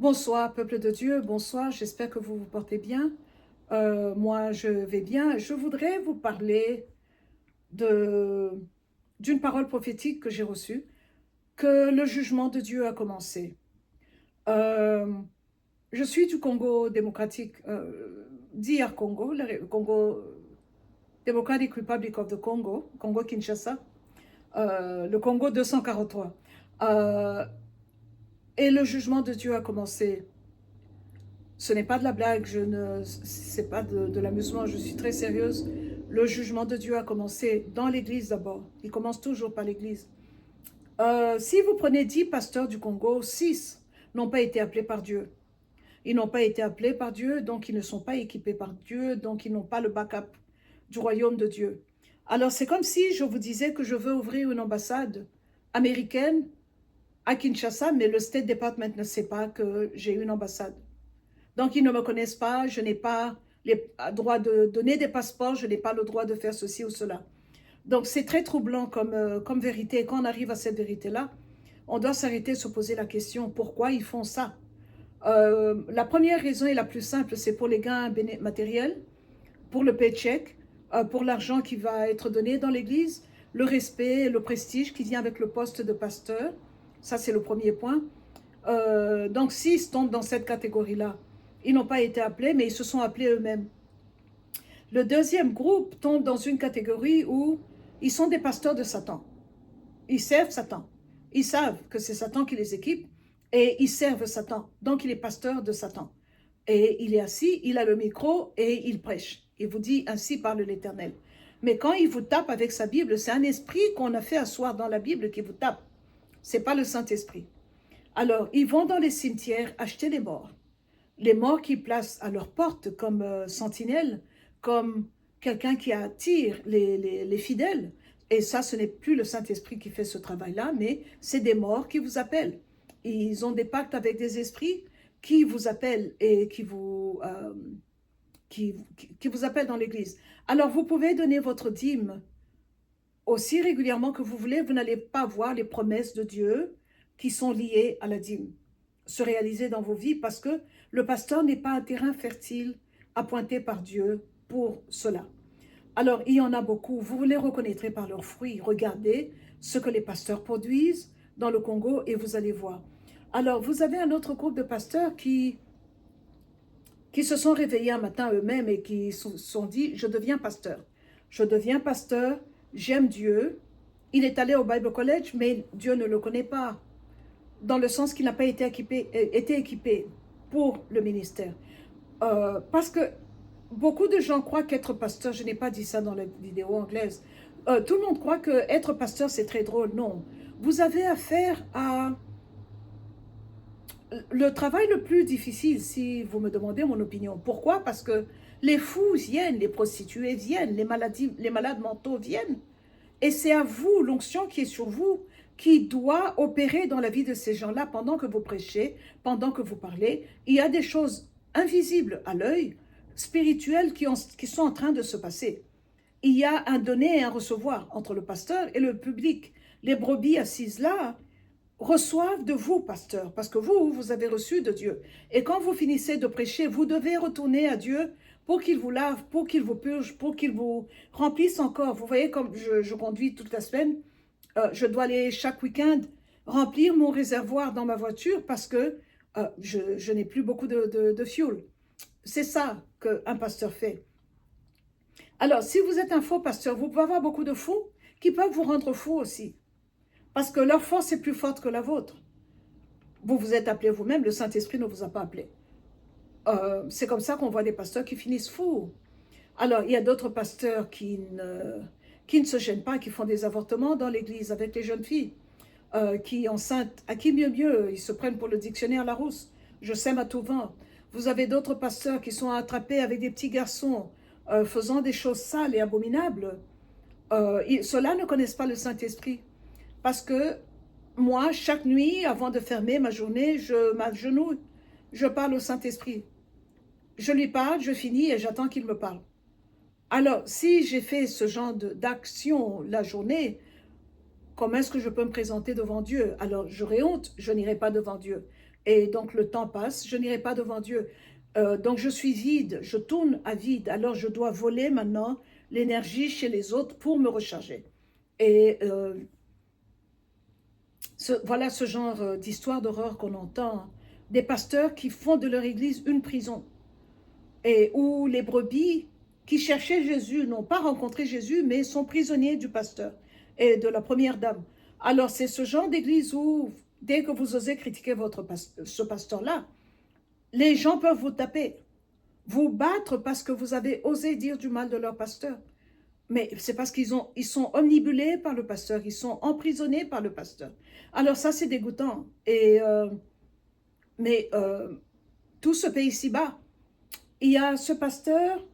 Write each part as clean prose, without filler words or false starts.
Bonsoir, peuple de Dieu, bonsoir, j'espère que vous vous portez bien. Moi, je vais bien. Je voudrais vous parler de, d'une parole prophétique que j'ai reçue, que le jugement de Dieu a commencé. Euh, je suis du Congo démocratique, d'IR Congo, le Congo Democratic Republic of the Congo, Congo-Kinshasa, le Congo 243. Euh, et le jugement de Dieu a commencé. Ce n'est pas de la blague, c'est pas de l'amusement, je suis très sérieuse. Le jugement de Dieu a commencé dans l'Église d'abord. Il commence toujours par l'Église. Si vous prenez 10 pasteurs du Congo, 6 n'ont pas été appelés par Dieu. Ils n'ont pas été appelés par Dieu, donc ils ne sont pas équipés par Dieu, donc ils n'ont pas le backup du royaume de Dieu. Alors c'est comme si je vous disais que je veux ouvrir une ambassade américaine à Kinshasa, mais le State Department ne sait pas que j'ai une ambassade. Donc, ils ne me connaissent pas, je n'ai pas le droit de donner des passeports, je n'ai pas le droit de faire ceci ou cela. Donc, c'est très troublant comme vérité. Et quand on arrive à cette vérité-là, on doit s'arrêter et se poser la question, pourquoi ils font ça? La première raison et la plus simple, c'est pour les gains matériels, pour le paycheck, pour l'argent qui va être donné dans l'Église, le respect, le prestige qui vient avec le poste de pasteur. Ça, c'est le premier point. Donc, s'ils tombent dans cette catégorie-là, ils n'ont pas été appelés, mais ils se sont appelés eux-mêmes. Le deuxième groupe tombe dans une catégorie où ils sont des pasteurs de Satan. Ils servent Satan. Ils savent que c'est Satan qui les équipe et ils servent Satan. Donc, il est pasteur de Satan. Et il est assis, il a le micro et il prêche. Il vous dit, ainsi parle l'Éternel. Mais quand il vous tape avec sa Bible, c'est un esprit qu'on a fait asseoir dans la Bible qui vous tape. Ce n'est pas le Saint-Esprit. Alors, ils vont dans les cimetières acheter les morts qui placent à leur porte comme sentinelles, comme quelqu'un qui attire les fidèles. Et ça, ce n'est plus le Saint-Esprit qui fait ce travail-là, mais c'est des morts qui vous appellent. Ils ont des pactes avec des esprits qui vous appellent et qui vous appellent dans l'Église. Alors, vous pouvez donner votre dîme aussi régulièrement que vous voulez, vous n'allez pas voir les promesses de Dieu qui sont liées à la dîme se réaliser dans vos vies parce que le pasteur n'est pas un terrain fertile appointé par Dieu pour cela. Alors, il y en a beaucoup. Vous les reconnaîtrez par leurs fruits. Regardez ce que les pasteurs produisent dans le Congo et vous allez voir. Alors, vous avez un autre groupe de pasteurs qui se sont réveillés un matin eux-mêmes et qui se sont dit, je deviens pasteur. Je deviens pasteur, j'aime Dieu. Il est allé au Bible College, mais Dieu ne le connaît pas, dans le sens qu'il n'a pas été équipé pour le ministère. Parce que beaucoup de gens croient qu'être pasteur, je n'ai pas dit ça dans la vidéo anglaise, tout le monde croit qu'être pasteur, c'est très drôle. Non, vous avez affaire à le travail le plus difficile, si vous me demandez mon opinion. Pourquoi? Parce que les fous viennent, les prostituées viennent, les malades mentaux viennent. Et c'est à vous, l'onction qui est sur vous, qui doit opérer dans la vie de ces gens-là pendant que vous prêchez, pendant que vous parlez. Il y a des choses invisibles à l'œil, spirituelles, qui sont en train de se passer. Il y a un donner et un recevoir entre le pasteur et le public. Les brebis assises là reçoivent de vous, pasteur, parce que vous avez reçu de Dieu. Et quand vous finissez de prêcher, vous devez retourner à Dieu pour qu'il vous lave, pour qu'il vous purge, pour qu'il vous remplisse encore. Vous voyez, comme je conduis toute la semaine, je dois aller chaque week-end remplir mon réservoir dans ma voiture parce que je n'ai plus beaucoup de fuel. C'est ça qu'un pasteur fait. Alors, si vous êtes un faux pasteur, vous pouvez avoir beaucoup de fous qui peuvent vous rendre fou aussi. Parce que leur force est plus forte que la vôtre. Vous vous êtes appelé vous-même, le Saint-Esprit ne vous a pas appelé. C'est comme ça qu'on voit des pasteurs qui finissent fous. Alors, il y a d'autres pasteurs qui ne se gênent pas, qui font des avortements dans l'église avec les jeunes filles, qui enceintes, à qui mieux, ils se prennent pour le dictionnaire Larousse. Je sème à tout vent. Vous avez d'autres pasteurs qui sont attrapés avec des petits garçons faisant des choses sales et abominables. Ceux-là ne connaissent pas le Saint-Esprit. Parce que moi, chaque nuit, avant de fermer ma journée, je m'agenouille, je parle au Saint-Esprit. Je lui parle, je finis et j'attends qu'il me parle. Alors, si j'ai fait ce genre d'action la journée, comment est-ce que je peux me présenter devant Dieu? Alors, j'aurai honte, je n'irai pas devant Dieu. Et donc le temps passe, je n'irai pas devant Dieu. Donc je suis vide, je tourne à vide. Alors je dois voler maintenant l'énergie chez les autres pour me recharger. Et voilà ce genre d'histoire d'horreur qu'on entend. Hein. Des pasteurs qui font de leur église une prison. Et où les brebis qui cherchaient Jésus n'ont pas rencontré Jésus, mais sont prisonniers du pasteur et de la première dame. Alors c'est ce genre d'église où, dès que vous osez critiquer ce pasteur-là, les gens peuvent vous taper, vous battre parce que vous avez osé dire du mal de leur pasteur. Mais c'est parce ils sont omnibulés par le pasteur, ils sont emprisonnés par le pasteur. Alors ça, c'est dégoûtant. Mais tout se paye ici-bas. Il y a ce pasteur,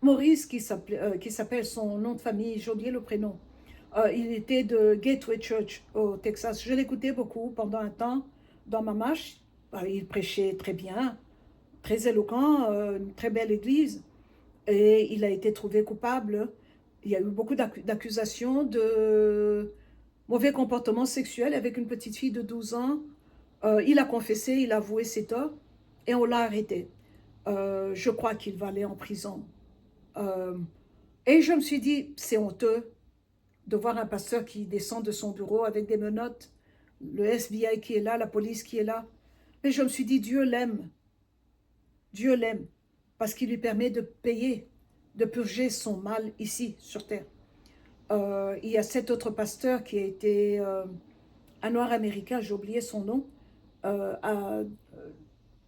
Maurice, qui s'appelle son nom de famille, j'ai oublié le prénom. Il était de Gateway Church au Texas. Je l'écoutais beaucoup pendant un temps dans ma marche. Il prêchait très bien, très éloquent, une très belle église. Et il a été trouvé coupable. Il y a eu beaucoup d'accusations de mauvais comportement sexuel avec une petite fille de 12 ans. Il a confessé, il a avoué ses torts et on l'a arrêté. Je crois qu'il va aller en prison. Euh, et je me suis dit, c'est honteux de voir un pasteur qui descend de son bureau avec des menottes, le FBI qui est là, la police qui est là. Mais je me suis dit, Dieu l'aime. Dieu l'aime parce qu'il lui permet de payer, de purger son mal ici, sur terre. Il y a cet autre pasteur qui a été un noir américain, j'ai oublié son nom, euh, à,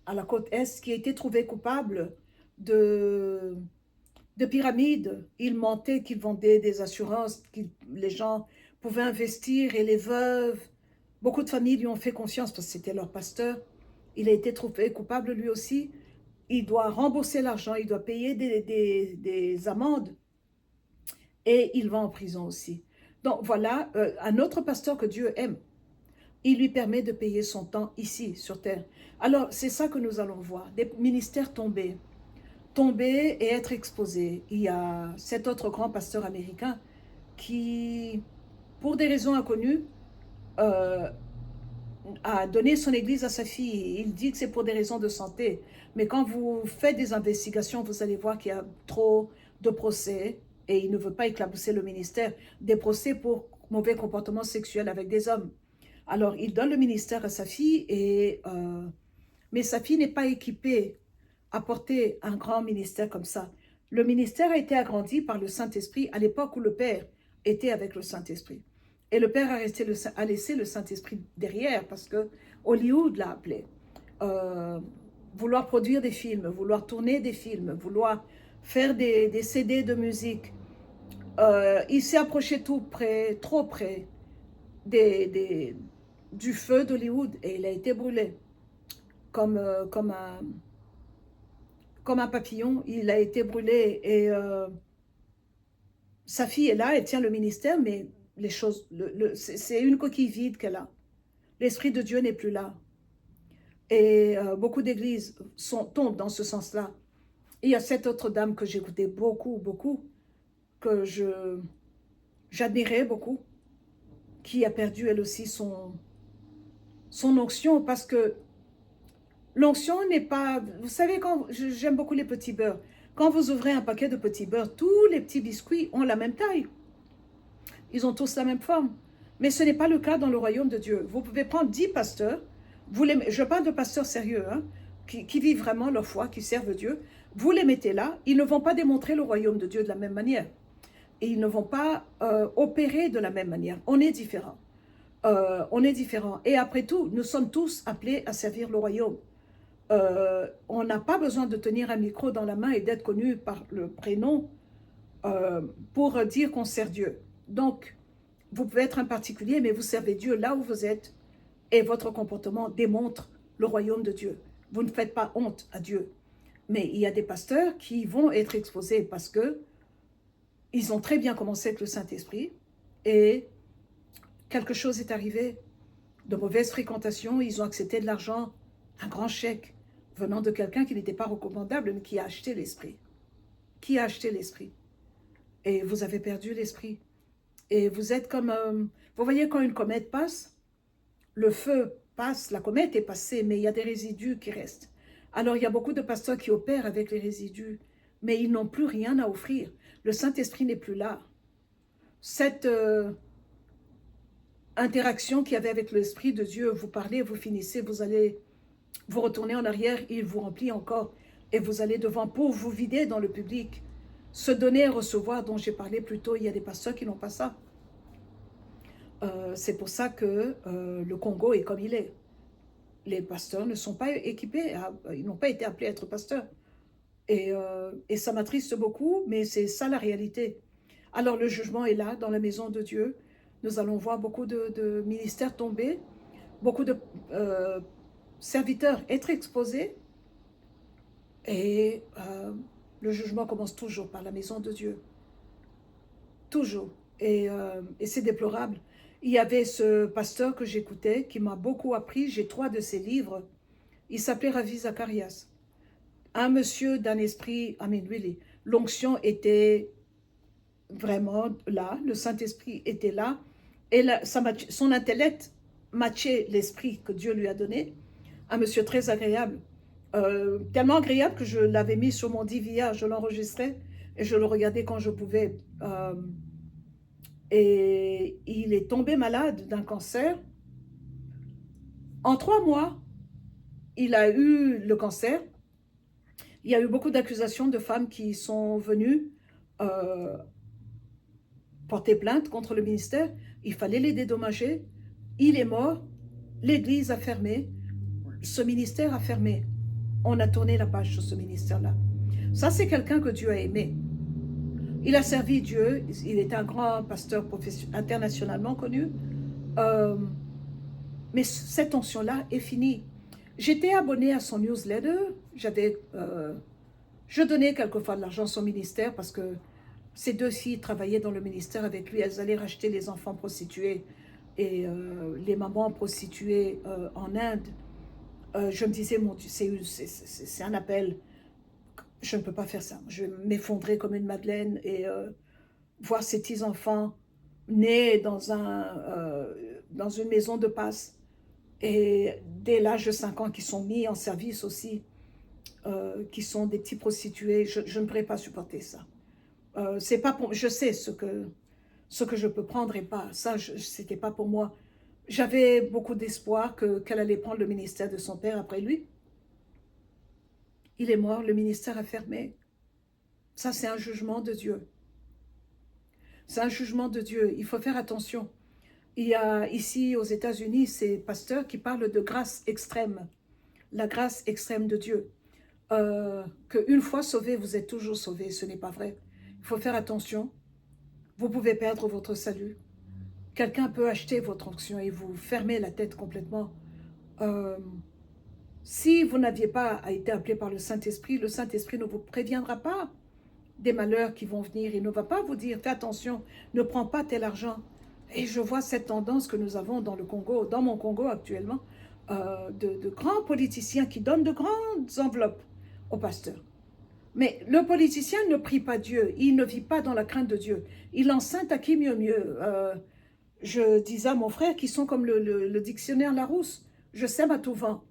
à la côte Est, qui a été trouvé coupable de, de pyramide. Il mentait qu'il vendait des assurances, que les gens pouvaient investir et les veuves, beaucoup de familles lui ont fait confiance parce que c'était leur pasteur. Il a été trouvé coupable lui aussi. Il doit rembourser l'argent, il doit payer des amendes et il va en prison aussi. Donc voilà, un autre pasteur que Dieu aime, il lui permet de payer son temps ici, sur terre. Alors c'est ça que nous allons voir, des ministères tomber et être exposés. Il y a cet autre grand pasteur américain qui, pour des raisons inconnues, euh, a donné son église à sa fille. Il dit que c'est pour des raisons de santé. Mais quand vous faites des investigations, vous allez voir qu'il y a trop de procès et il ne veut pas éclabousser le ministère, des procès pour mauvais comportement sexuel avec des hommes. Alors, il donne le ministère à sa fille, mais sa fille n'est pas équipée à porter un grand ministère comme ça. Le ministère a été agrandi par le Saint-Esprit à l'époque où le Père était avec le Saint-Esprit. Et le Père a laissé le Saint-Esprit derrière parce que Hollywood l'a appelé. Euh, Vouloir produire des films, vouloir tourner des films, vouloir faire des CD de musique. Il s'est approché tout près, trop près des, des, du feu d'Hollywood et il a été brûlé comme, comme un papillon. Il a été brûlé et sa fille est là, elle tient le ministère, mais les choses, c'est une coquille vide qu'elle a. L'Esprit de Dieu n'est plus là. Et beaucoup d'églises tombent dans ce sens-là. Il y a cette autre dame que j'écoutais beaucoup, beaucoup, que j'admirais beaucoup, qui a perdu elle aussi son onction parce que l'onction n'est pas... Vous savez, quand j'aime beaucoup les petits beurres. Quand vous ouvrez un paquet de petits beurres, tous les petits biscuits ont la même taille. Ils ont tous la même forme. Mais ce n'est pas le cas dans le royaume de Dieu. Vous pouvez prendre 10 pasteurs, je parle de pasteurs sérieux, hein, qui vivent vraiment leur foi, qui servent Dieu. Vous les mettez là, ils ne vont pas démontrer le royaume de Dieu de la même manière. Et ils ne vont pas opérer de la même manière. On est différents. On est différents. Et après tout, nous sommes tous appelés à servir le royaume. On n'a pas besoin de tenir un micro dans la main et d'être connu par le prénom pour dire qu'on sert Dieu. Donc, vous pouvez être un particulier, mais vous servez Dieu là où vous êtes et votre comportement démontre le royaume de Dieu. Vous ne faites pas honte à Dieu. Mais il y a des pasteurs qui vont être exposés parce que ils ont très bien commencé avec le Saint-Esprit et quelque chose est arrivé, de mauvaises fréquentations, ils ont accepté de l'argent, un grand chèque venant de quelqu'un qui n'était pas recommandable, mais qui a acheté l'esprit. Qui a acheté l'esprit? Et vous avez perdu l'esprit. Et vous êtes comme... vous voyez quand une comète passe, le feu passe, la comète est passée, mais il y a des résidus qui restent. Alors, il y a beaucoup de pasteurs qui opèrent avec les résidus, mais ils n'ont plus rien à offrir. Le Saint-Esprit n'est plus là. Cette interaction qu'il y avait avec l'Esprit de Dieu, vous parlez, vous finissez, vous allez vous retourner en arrière, il vous remplit encore, et vous allez devant pour vous vider dans le public. Se donner et recevoir, dont j'ai parlé plus tôt, il y a des pasteurs qui n'ont pas ça. C'est pour ça que le Congo est comme il est. Les pasteurs ne sont pas équipés, ils n'ont pas été appelés à être pasteurs. Et ça m'attriste beaucoup, mais c'est ça la réalité. Alors le jugement est là, dans la maison de Dieu. Nous allons voir beaucoup de ministères tomber, beaucoup de serviteurs être exposés. Et le jugement commence toujours par la maison de Dieu. Toujours. Et c'est déplorable. Il y avait ce pasteur que j'écoutais qui m'a beaucoup appris. J'ai 3 de ses livres. Il s'appelait Ravi Zacharias. Un monsieur d'un esprit, l'onction était vraiment là, le Saint-Esprit était là, et son intellect matchait l'esprit que Dieu lui a donné. Un monsieur très agréable, tellement agréable que je l'avais mis sur mon DVR, je l'enregistrais et je le regardais quand je pouvais. Et il est tombé malade d'un cancer. En 3 mois, il a eu le cancer. Il y a eu beaucoup d'accusations de femmes qui sont venues porter plainte contre le ministère. Il fallait les dédommager. Il est mort. L'Église a fermé. Ce ministère a fermé. On a tourné la page sur ce ministère-là. Ça, c'est quelqu'un que Dieu a aimé. Il a servi Dieu. Il est un grand pasteur internationalement connu. Mais cette onction-là est finie. J'étais abonnée à son newsletter. Je donnais quelquefois de l'argent à son ministère parce que ces 2 filles travaillaient dans le ministère avec lui. Elles allaient racheter les enfants prostitués et les mamans prostituées en Inde. Je me disais, mon Dieu, c'est un appel. Je ne peux pas faire ça. Je vais m'effondrer comme une madeleine et voir ces petits-enfants nés dans une maison de passe et dès l'âge de 5 ans qui sont mis en service aussi, qui sont des petits prostitués. Je ne pourrais pas supporter ça. C'est pas pour, je sais ce que je peux prendre et pas. Ça, c'était pas pour moi. J'avais beaucoup d'espoir qu'elle allait prendre le ministère de son père après lui. Il est mort, le ministère a fermé. Ça, c'est un jugement de Dieu. C'est un jugement de Dieu. Il faut faire attention. Il y a ici aux États-Unis ces pasteurs qui parlent de grâce extrême. La grâce extrême de Dieu. Qu'une fois sauvé, vous êtes toujours sauvé. Ce n'est pas vrai. Il faut faire attention. Vous pouvez perdre votre salut. Quelqu'un peut acheter votre onction et vous fermer la tête complètement. Si vous n'aviez pas été appelé par le Saint-Esprit ne vous préviendra pas des malheurs qui vont venir. Il ne va pas vous dire, fais attention, ne prends pas tel argent. Et je vois cette tendance que nous avons dans le Congo, dans mon Congo actuellement, de grands politiciens qui donnent de grandes enveloppes aux pasteurs. Mais le politicien ne prie pas Dieu, il ne vit pas dans la crainte de Dieu. Il enseigne à qui mieux mieux. Je disais à mon frère qui sont comme le dictionnaire Larousse, je sème à tout vent.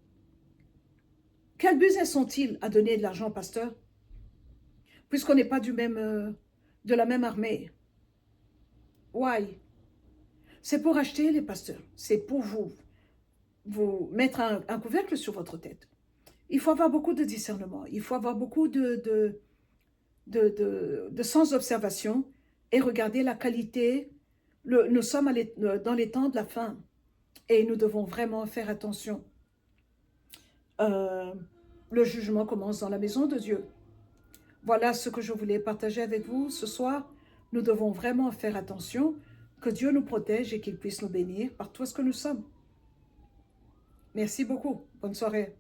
Quel business sont-ils à donner de l'argent au pasteur? Puisqu'on n'est pas de la même armée. Why? C'est pour acheter les pasteurs. C'est pour vous mettre un couvercle sur votre tête. Il faut avoir beaucoup de discernement. Il faut avoir beaucoup de sans observation et regarder la qualité. Nous sommes dans les temps de la fin et nous devons vraiment faire attention. Le jugement commence dans la maison de Dieu. Voilà ce que je voulais partager avec vous ce soir. Nous devons vraiment faire attention, que Dieu nous protège et qu'il puisse nous bénir par tout ce que nous sommes. Merci beaucoup. Bonne soirée.